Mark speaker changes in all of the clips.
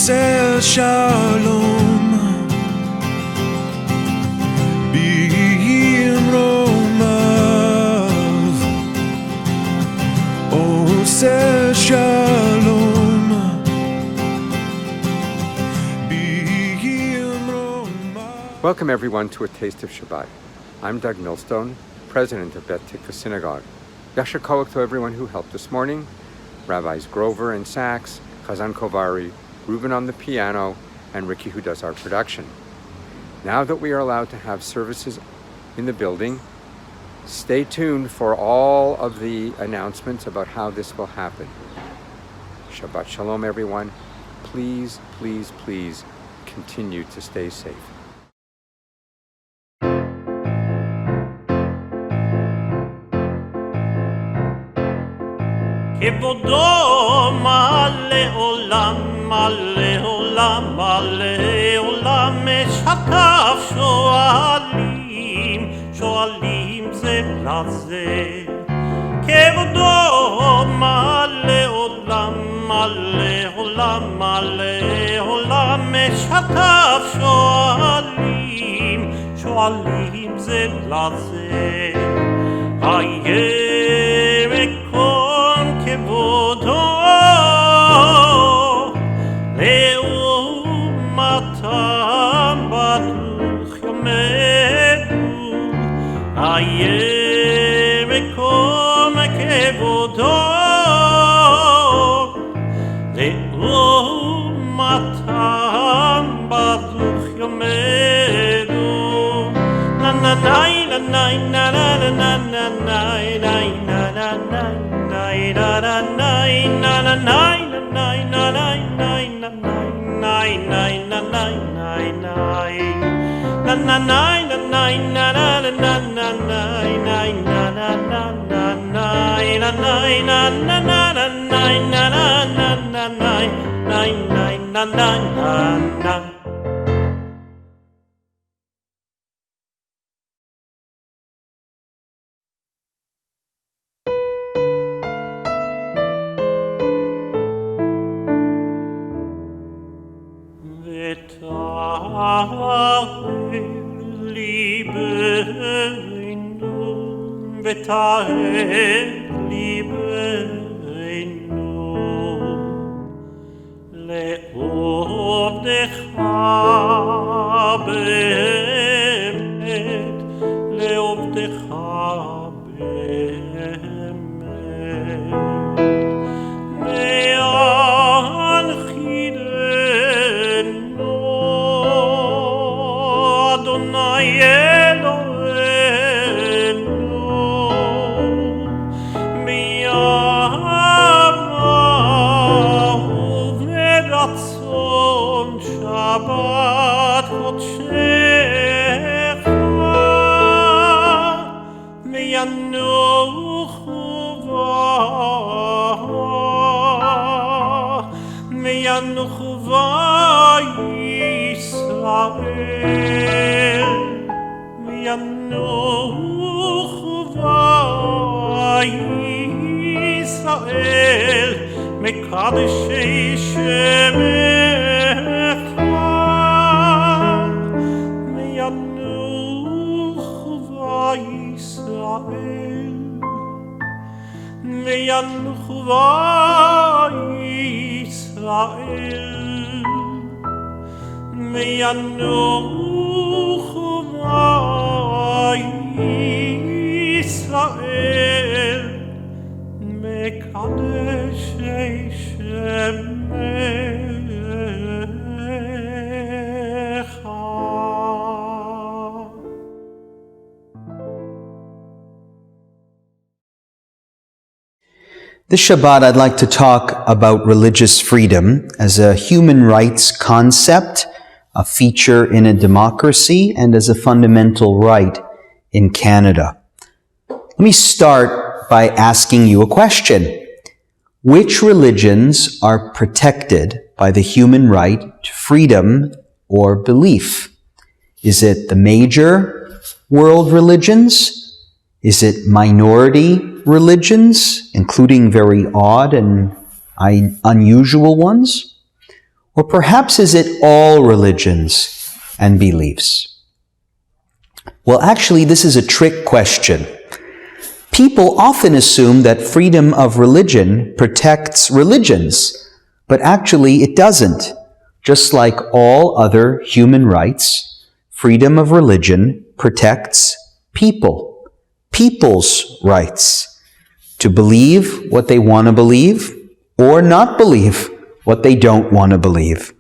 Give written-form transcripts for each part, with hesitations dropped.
Speaker 1: עושה שלום במרומיו, עושה שלום במרומיו.
Speaker 2: Welcome everyone to A Taste of Shabbat. I'm Doug Millstone, president of Beha'alotekha Synagogue. Yasher Koach to everyone who helped this morning, Rabbis Grover and Sachs, Chazan Kovari, Ruben on the piano, and Ricky who does our production. Now that we are allowed to have services in the building, stay tuned for all of the announcements about how this will happen. Shabbat Shalom everyone. Please, please, please continue to stay safe.
Speaker 3: כבודו מלא עולם, מלא עולם, מלא עולם, משתף שואלים, שואלים זה לזה. כבודו מלא עולם, מלא עולם, מלא עולם, משתף שואלים, שואלים זה לזה. היה מקום כבודו לעומתם ברוך יאמרו. היה מקום כבודו לעומתם ברוך יאמרו. na na na na na na na na na ותאר ליבנו לעובדך באמת, לעובדך באמת, להנחידנו אדוני Shabbat קודשך וינוחו ישראל, וינוחו ישראל מקדשי שמך. וינוחו ישראל, וינוחו ישראל מקדשי שמך.
Speaker 4: This Shabbat, I'd like to talk about religious freedom as a human rights concept, a feature in a democracy, and as a fundamental right in Canada. Let me start by asking you a question. Which religions are protected by the human right to freedom or belief? Is it the major world religions? Is it minority religions, including very odd and unusual ones? Or perhaps is it all religions and beliefs? Well, actually, this is a trick question. People often assume that freedom of religion protects religions, but actually it doesn't. Just like all other human rights, freedom of religion protects people, people's rights to believe what they want to believe or not believe what they don't want to believe.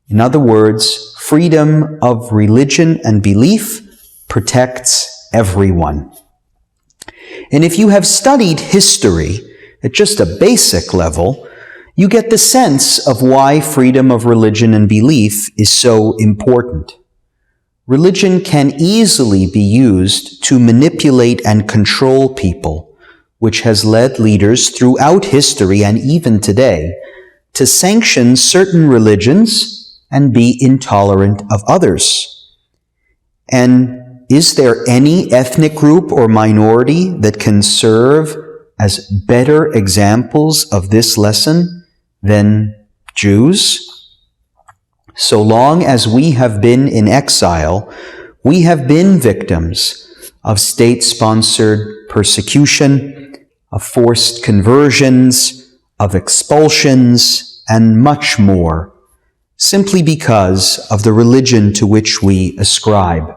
Speaker 4: In other words, freedom of religion and belief protects everyone. And if you have studied history at just a basic level, you get the sense of why freedom of religion and belief is so important. Religion can easily be used to manipulate and control people, which has led leaders throughout history and even today to sanction certain religions and be intolerant of others. And is there any ethnic group or minority that can serve as better examples of this lesson than Jews? So long as we have been in exile, we have been victims of state-sponsored persecution, of forced conversions, of expulsions, and much more, simply because of the religion to which we ascribe.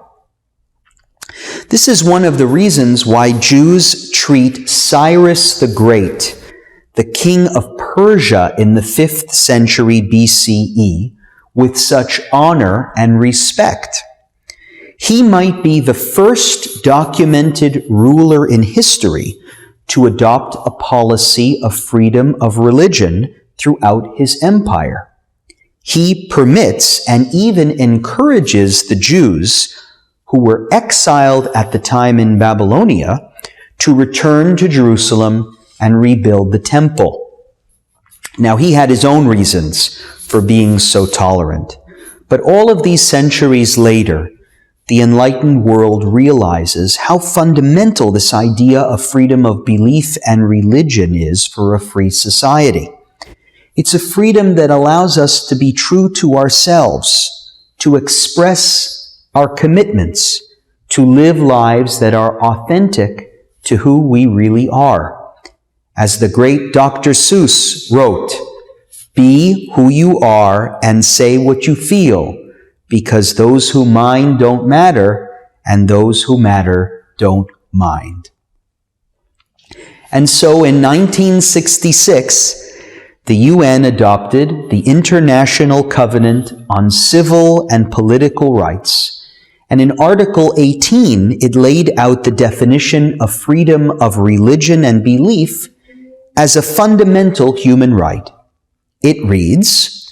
Speaker 4: This is one of the reasons why Jews treat Cyrus the Great, the king of Persia in the 5th century BCE, with such honor and respect. He might be the first documented ruler in history to adopt a policy of freedom of religion throughout his empire. He permits and even encourages the Jews who were exiled at the time in Babylonia to return to Jerusalem and rebuild the temple. Now, he had his own reasons for being so tolerant, but all of these centuries later, the enlightened world realizes how fundamental this idea of freedom of belief and religion is for a free society. It's a freedom that allows us to be true to ourselves, to express our commitments, to live lives that are authentic to who we really are. As the great Dr. Seuss wrote, "Be who you are and say what you feel, because those who mind don't matter, and those who matter don't mind." And so in 1966, the UN adopted the International Covenant on Civil and Political Rights, and in Article 18, it laid out the definition of freedom of religion and belief as a fundamental human right. It reads,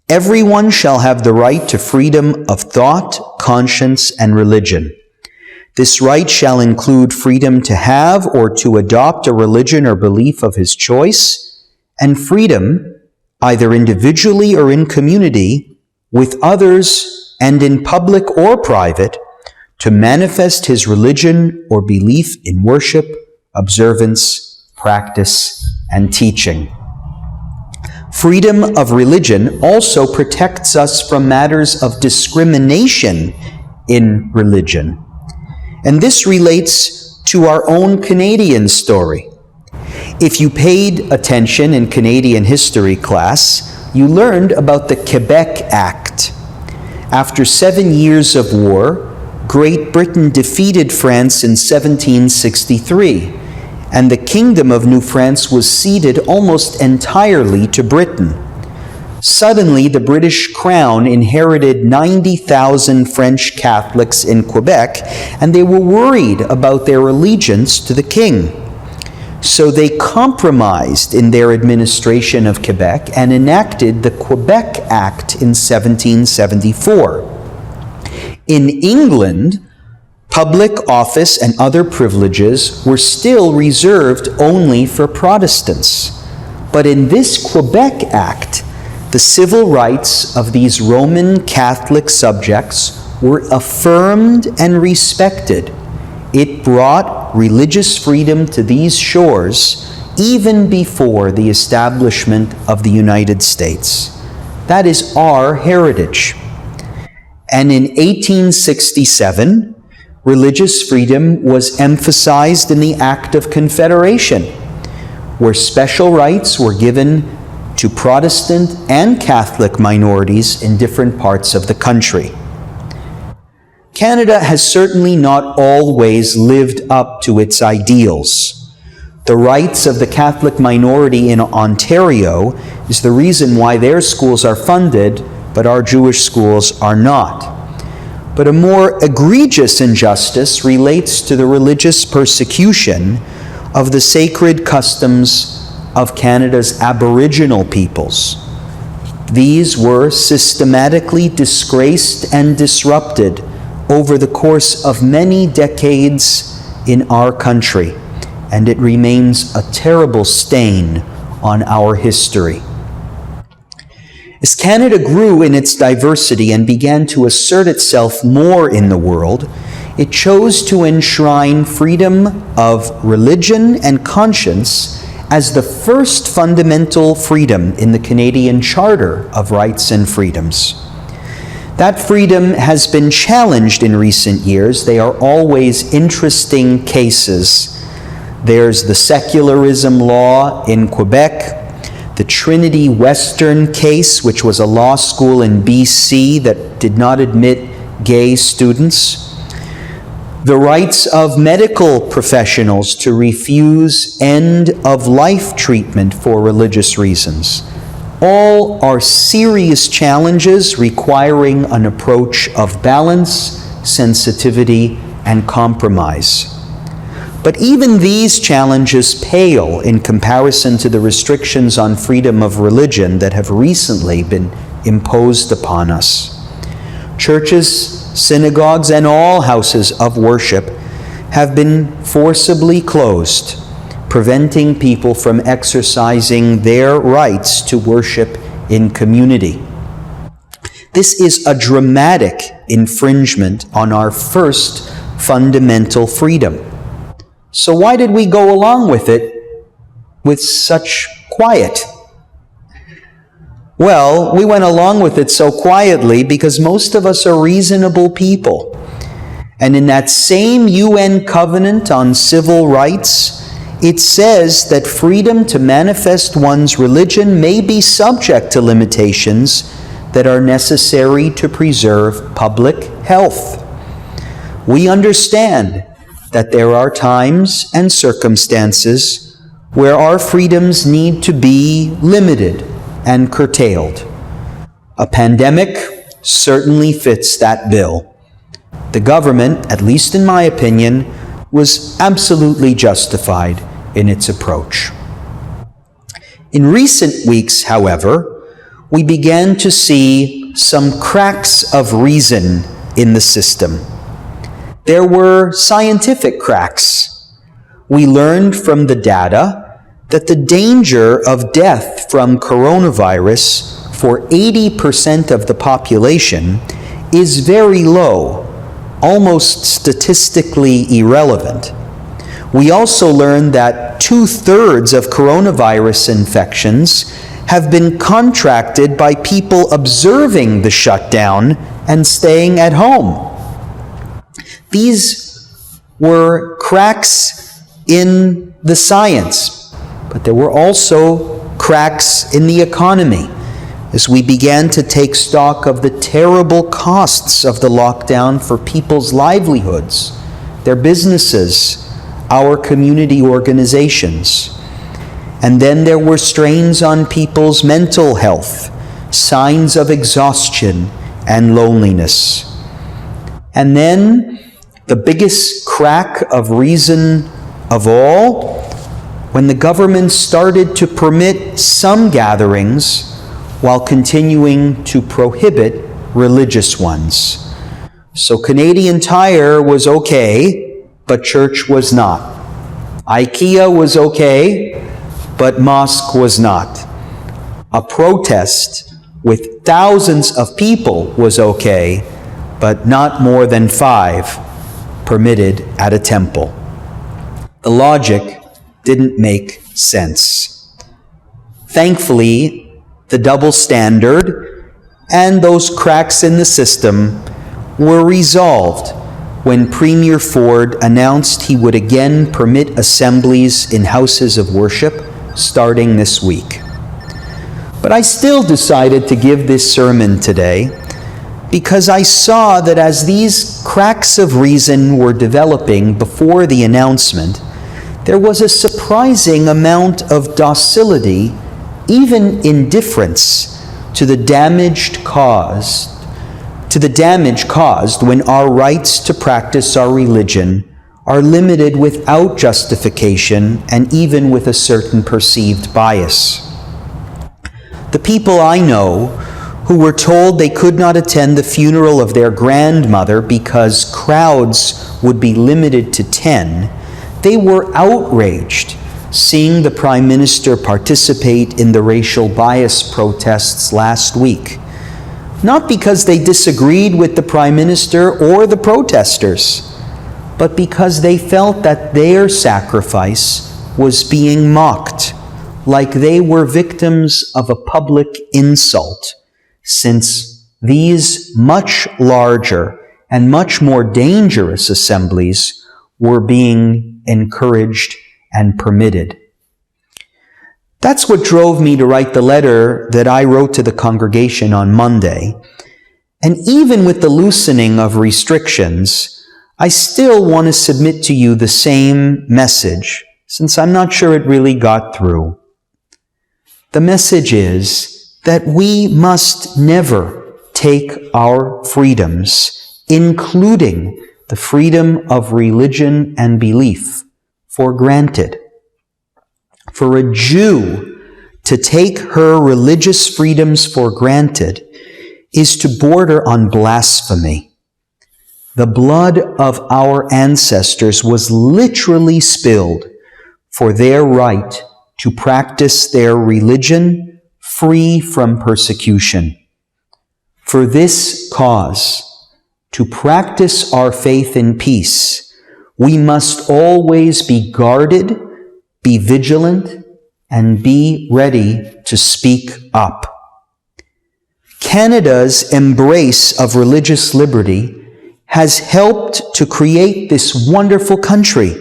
Speaker 4: "Everyone shall have the right to freedom of thought, conscience, and religion. This right shall include freedom to have or to adopt a religion or belief of his choice, and freedom, either individually or in community, with others and in public or private, to manifest his religion or belief in worship, observance, practice, and teaching." Freedom of religion also protects us from matters of discrimination in religion. And this relates to our own Canadian story. If you paid attention in Canadian history class, you learned about the Quebec Act. After 7 years of war, Great Britain defeated France in 1763, and the Kingdom of New France was ceded almost entirely to Britain. Suddenly, the British Crown inherited 90,000 French Catholics in Quebec, and they were worried about their allegiance to the king. So they compromised in their administration of Quebec and enacted the Quebec Act in 1774. In England, public office and other privileges were still reserved only for Protestants. But in this Quebec Act, the civil rights of these Roman Catholic subjects were affirmed and respected. It brought religious freedom to these shores even before the establishment of the United States. That is our heritage. And in 1867, religious freedom was emphasized in the Act of Confederation, where special rights were given to Protestant and Catholic minorities in different parts of the country. Canada has certainly not always lived up to its ideals. The rights of the Catholic minority in Ontario is the reason why their schools are funded, but our Jewish schools are not. But a more egregious injustice relates to the religious persecution of the sacred customs of Canada's Aboriginal peoples. These were systematically disgraced and disrupted over the course of many decades in our country, and it remains a terrible stain on our history. As Canada grew in its diversity and began to assert itself more in the world, it chose to enshrine freedom of religion and conscience as the first fundamental freedom in the Canadian Charter of Rights and Freedoms. That freedom has been challenged in recent years. They are always interesting cases. There's the secularism law in Quebec, the Trinity Western case, which was a law school in BC that did not admit gay students, the rights of medical professionals to refuse end-of-life treatment for religious reasons. All are serious challenges requiring an approach of balance, sensitivity, and compromise. But even these challenges pale in comparison to the restrictions on freedom of religion that have recently been imposed upon us. Churches, synagogues, and all houses of worship have been forcibly closed, preventing people from exercising their rights to worship in community. This is a dramatic infringement on our first fundamental freedom. So why did we go along with it with such quiet? Well, we went along with it so quietly because most of us are reasonable people. And in that same UN Covenant on Civil Rights, it says that freedom to manifest one's religion may be subject to limitations that are necessary to preserve public health. We understand that there are times and circumstances where our freedoms need to be limited and curtailed. A pandemic certainly fits that bill. The government, at least in my opinion, was absolutely justified in its approach. In recent weeks, however, we began to see some cracks of reason in the system. There were scientific cracks. We learned from the data that the danger of death from coronavirus for 80% of the population is very low, almost statistically irrelevant. We also learned that 2/3 of coronavirus infections have been contracted by people observing the shutdown and staying at home. These were cracks in the science, but there were also cracks in the economy as we began to take stock of the terrible costs of the lockdown for people's livelihoods, their businesses, our community organizations. And then there were strains on people's mental health, signs of exhaustion and loneliness. And then the biggest crack of reason of all, when the government started to permit some gatherings while continuing to prohibit religious ones. So Canadian Tire was okay, but church was not. IKEA was okay, but mosque was not. A protest with thousands of people was okay, but not more than 5 permitted at a temple. The logic didn't make sense. Thankfully, the double standard and those cracks in the system were resolved when Premier Ford announced he would again permit assemblies in houses of worship starting this week. But I still decided to give this sermon today because I saw that as these cracks of reason were developing before the announcement, there was a surprising amount of docility, even indifference, to the damage caused when our rights to practice our religion are limited without justification and even with a certain perceived bias. The people I know who were told they could not attend the funeral of their grandmother because crowds would be limited to 10, they were outraged seeing the Prime Minister participate in the racial bias protests last week. Not because they disagreed with the Prime Minister or the protesters, but because they felt that their sacrifice was being mocked, like they were victims of a public insult, since these much larger and much more dangerous assemblies were being encouraged and permitted. That's what drove me to write the letter that I wrote to the congregation on Monday. And even with the loosening of restrictions, I still want to submit to you the same message, since I'm not sure it really got through. The message is that we must never take our freedoms, including the freedom of religion and belief, for granted. For a Jew to take her religious freedoms for granted is to border on blasphemy. The blood of our ancestors was literally spilled for their right to practice their religion free from persecution. For this cause, to practice our faith in peace, we must always be guarded, be vigilant, and be ready to speak up. Canada's embrace of religious liberty has helped to create this wonderful country,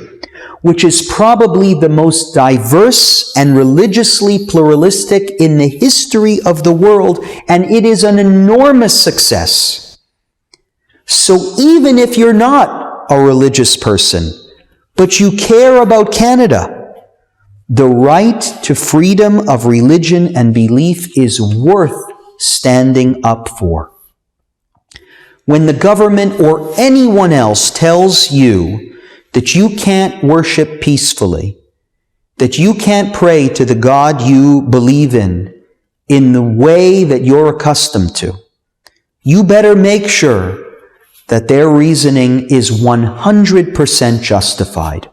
Speaker 4: which is probably the most diverse and religiously pluralistic in the history of the world, and it is an enormous success. So even if you're not a religious person, but you care about Canada, the right to freedom of religion and belief is worth standing up for. When the government or anyone else tells you that you can't worship peacefully, that you can't pray to the God you believe in the way that you're accustomed to, you better make sure that their reasoning is 100% justified.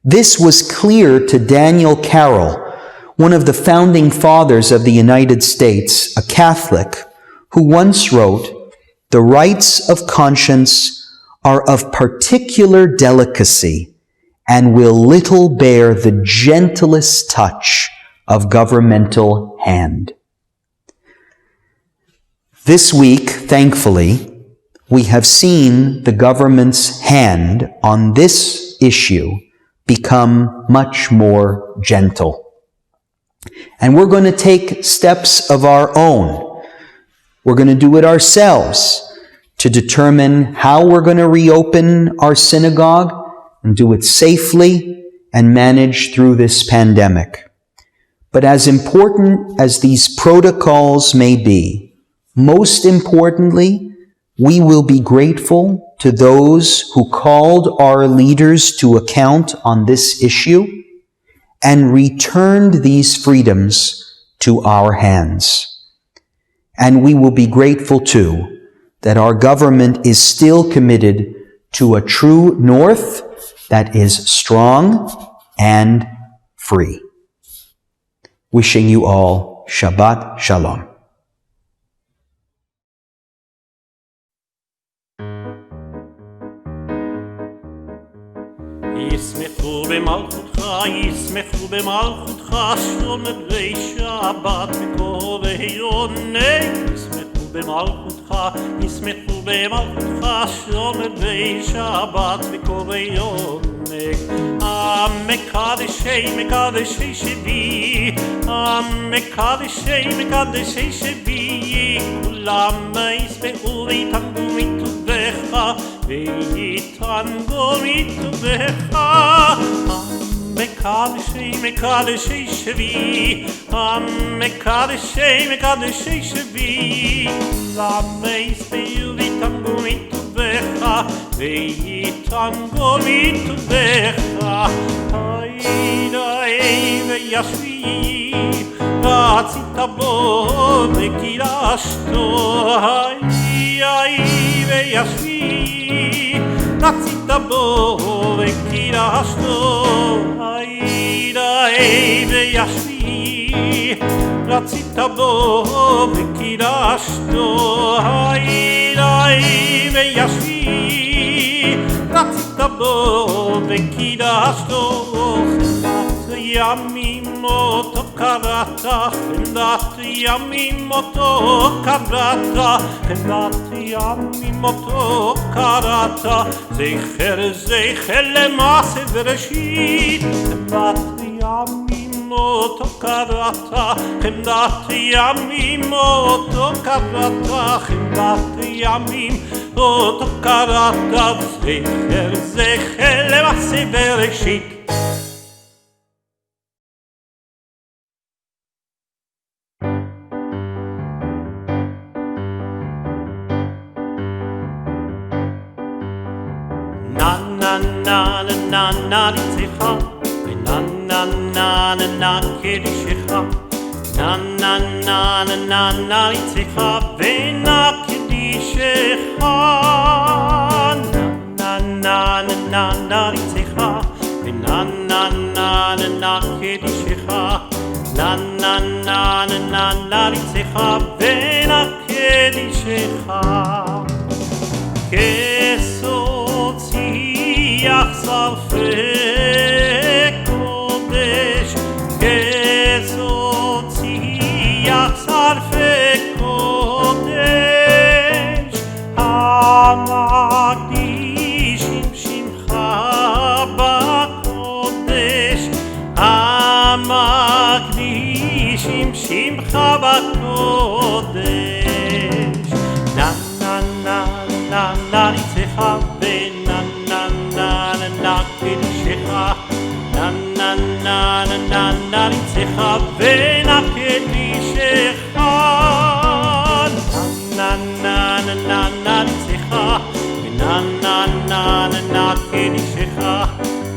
Speaker 4: This was clear to Daniel Carroll, one of the founding fathers of the United States, a Catholic, who once wrote, "The rights of conscience are of particular delicacy and will little bear the gentlest touch of governmental hand." This week, thankfully, we have seen the government's hand on this issue become much more gentle. And we're going to take steps of our own. We're going to do it ourselves to determine how we're going to reopen our synagogue and do it safely and manage through this pandemic. But as important as these protocols may be, most importantly, we will be grateful to those who called our leaders to account on this issue and returned these freedoms to our hands. And we will be grateful too that our government is still committed to a true north that is strong and free. Wishing you all Shabbat Shalom.
Speaker 3: ישמחו במלכותך, ישמחו במלכותך, שומרי שבת וקוראי עונג. ישמחו במלכותך, ישמחו במלכותך, שומרי שבת וקוראי עונג. המקדשי מקדשי שבי, המקדשי מקדשי שבי, כולם ישמחו ויתענגו מטובך, ויתענגו מטובך. המקדשי מקדשי שבי, המקדשי מקדשי שבי, כולם ישמחו ויתענגו מטובך, ויתענגו מטובך. היי וישבי, רצית בו וקידשתו. היי וישבי, רצית בו וקידשתו. היי וישבי, רצית בו וקידשתו. היי וישבי, רצית בו וקידשתו. חמדת ימים אותו קראת, חמדת ימים אותו קראת, חמדת ימים אותו קראת. זכר זכר למעשה בראשית, חמדת ימים אותו קראת, חמדת ימים אותו קראת, חמדת ימים אותו קראת. זכר זכר למעשה בראשית. Na na na na na ניצחה, ונה na na na na קדישך. Na na na na na na ניצחה, ונה קדישך. Na na na na na ניצחה, ונה na na na na קדישך. Na na na na na na ניצחה, ונה קדישך. כסוציח שרפי קודש, כסוציח שרפי קודש, המקדישים שמך בקודש, המקדישים שמך בקודש. נה נה נה נה נה ניצחה, ונה נה נה נה נה קדישך. נה נה נה נה נה נה ניצחה, ונה קדישך. נה נה נה נה נה ניצחה, ונה נה נה נה נה קדישך.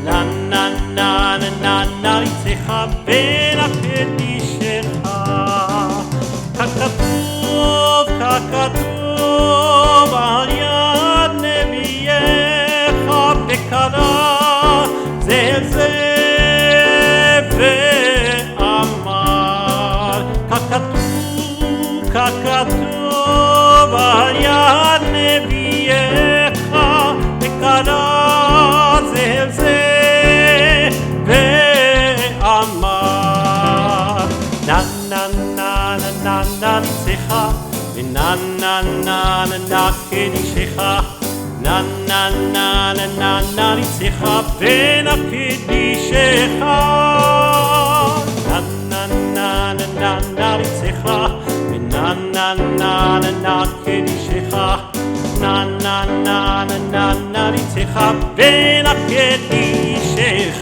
Speaker 3: נה נה נה נה נה נה ניצחה, ונה קדישך. ככתוב ככתוב על יד נביאך, וקרא זה אל זה ואמר. ככתוב ככתוב על יד נביאך, וקרא זה אל זה ואמר. נה נה נה נה נה ניצחה, ונה נה נה נה קדישך. נה נה נה נה נה ניצחה, ונה קדישך. נה נה נה נה נה ניצחה, ונה נה נה נה קדישך. נה נה נה נה נה ניצחה, ונה קדישך.